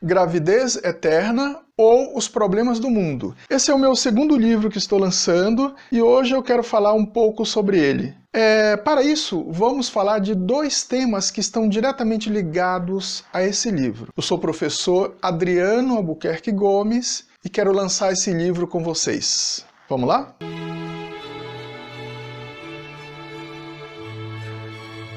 Gravidez Eterna ou Os Problemas do Mundo. Esse é o meu segundo livro que estou lançando e hoje eu quero falar um pouco sobre ele. Para isso, vamos falar de dois temas que estão diretamente ligados a esse livro. Eu sou o professor Adriano Albuquerque Gomes e quero lançar esse livro com vocês. Vamos lá?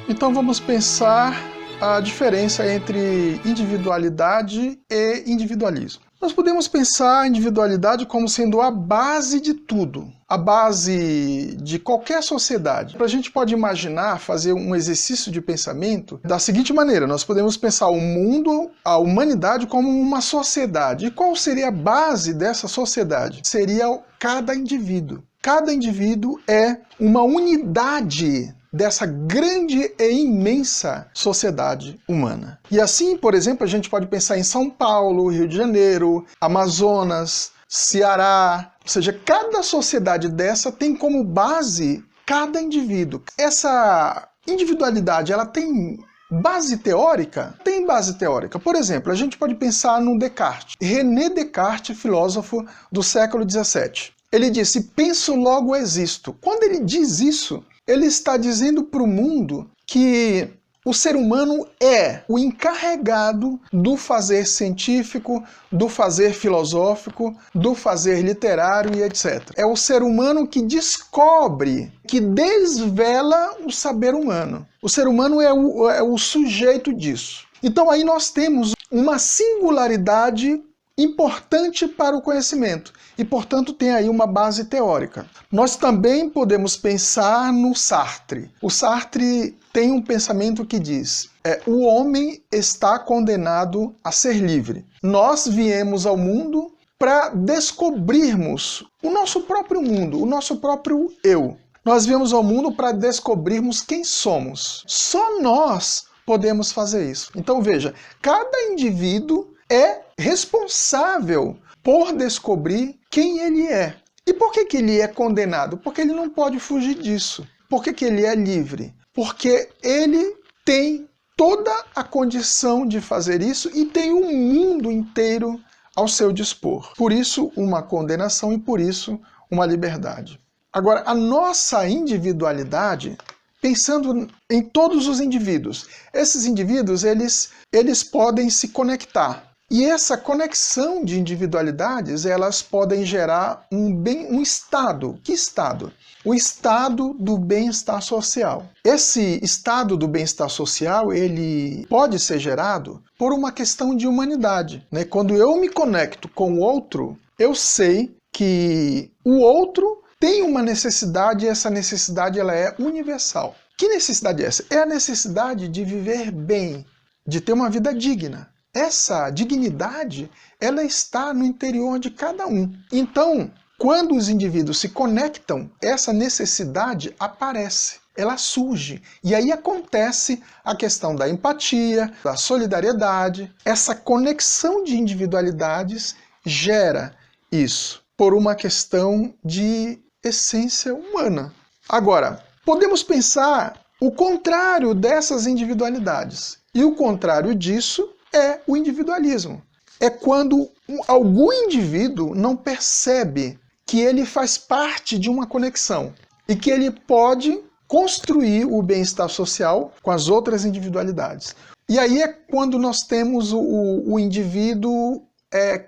Então vamos pensar a diferença entre individualidade e individualismo. Nós podemos pensar a individualidade como sendo a base de tudo, a base de qualquer sociedade. A gente pode imaginar, fazer um exercício de pensamento da seguinte maneira: nós podemos pensar o mundo, a humanidade como uma sociedade. E qual seria a base dessa sociedade? Seria cada indivíduo. Cada indivíduo é uma unidade dessa grande e imensa sociedade humana. E assim, por exemplo, a gente pode pensar em São Paulo, Rio de Janeiro, Amazonas, Ceará, ou seja, cada sociedade dessa tem como base cada indivíduo. Essa individualidade, ela tem base teórica? Tem base teórica. Por exemplo, a gente pode pensar no Descartes. René Descartes, filósofo do século XVII. Ele disse, penso, logo existo. Quando ele diz isso, ele está dizendo para o mundo que o ser humano é o encarregado do fazer científico, do fazer filosófico, do fazer literário e etc. É o ser humano que descobre, que desvela o saber humano. O ser humano é o sujeito disso. Então aí nós temos uma singularidade importante para o conhecimento e, portanto, tem aí uma base teórica. Nós também podemos pensar no Sartre. O Sartre tem um pensamento que diz: o homem está condenado a ser livre. Nós viemos ao mundo para descobrirmos o nosso próprio mundo, o nosso próprio eu. Nós viemos ao mundo para descobrirmos quem somos. Só nós podemos fazer isso. Então veja, cada indivíduo é responsável por descobrir quem ele é. E por que ele é condenado? Porque ele não pode fugir disso. Por que ele é livre? Porque ele tem toda a condição de fazer isso e tem o mundo inteiro ao seu dispor. Por isso, uma condenação e por isso, uma liberdade. Agora, a nossa individualidade, pensando em todos os indivíduos, esses indivíduos, eles podem se conectar. E essa conexão de individualidades, elas podem gerar um estado. Que estado? O estado do bem-estar social. Esse estado do bem-estar social, ele pode ser gerado por uma questão de humanidade, né? Quando eu me conecto com o outro, eu sei que o outro tem uma necessidade e essa necessidade ela é universal. Que necessidade é essa? É a necessidade de viver bem, de ter uma vida digna. Essa dignidade, ela está no interior de cada um. Então, quando os indivíduos se conectam, essa necessidade aparece, ela surge. E aí acontece a questão da empatia, da solidariedade. Essa conexão de individualidades gera isso, por uma questão de essência humana. Agora, podemos pensar o contrário dessas individualidades. E o contrário disso é o individualismo. É quando algum indivíduo não percebe que ele faz parte de uma conexão e que ele pode construir o bem-estar social com as outras individualidades. E aí é quando nós temos o indivíduo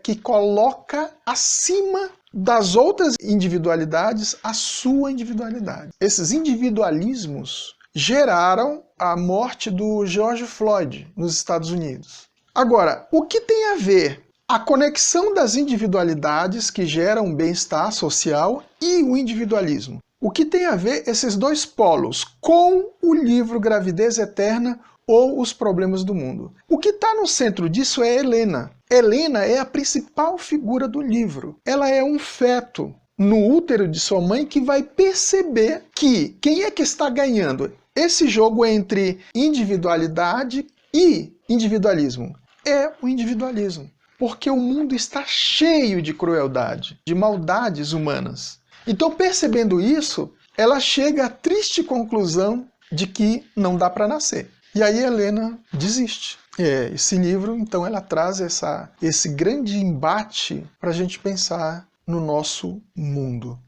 que coloca acima das outras individualidades a sua individualidade. Esses individualismos geraram a morte do George Floyd nos Estados Unidos. Agora, o que tem a ver a conexão das individualidades que geram bem-estar social e o individualismo? O que tem a ver esses dois polos com o livro Gravidez Eterna ou Os Problemas do Mundo? O que está no centro disso é Helena. Helena é a principal figura do livro. Ela é um feto no útero de sua mãe que vai perceber que quem é que está ganhando esse jogo entre individualidade e individualismo? É o individualismo, porque o mundo está cheio de crueldade, de maldades humanas. Então, percebendo isso, ela chega à triste conclusão de que não dá para nascer. E aí Helena desiste. Esse livro, então, ela traz esse grande embate para a gente pensar no nosso mundo.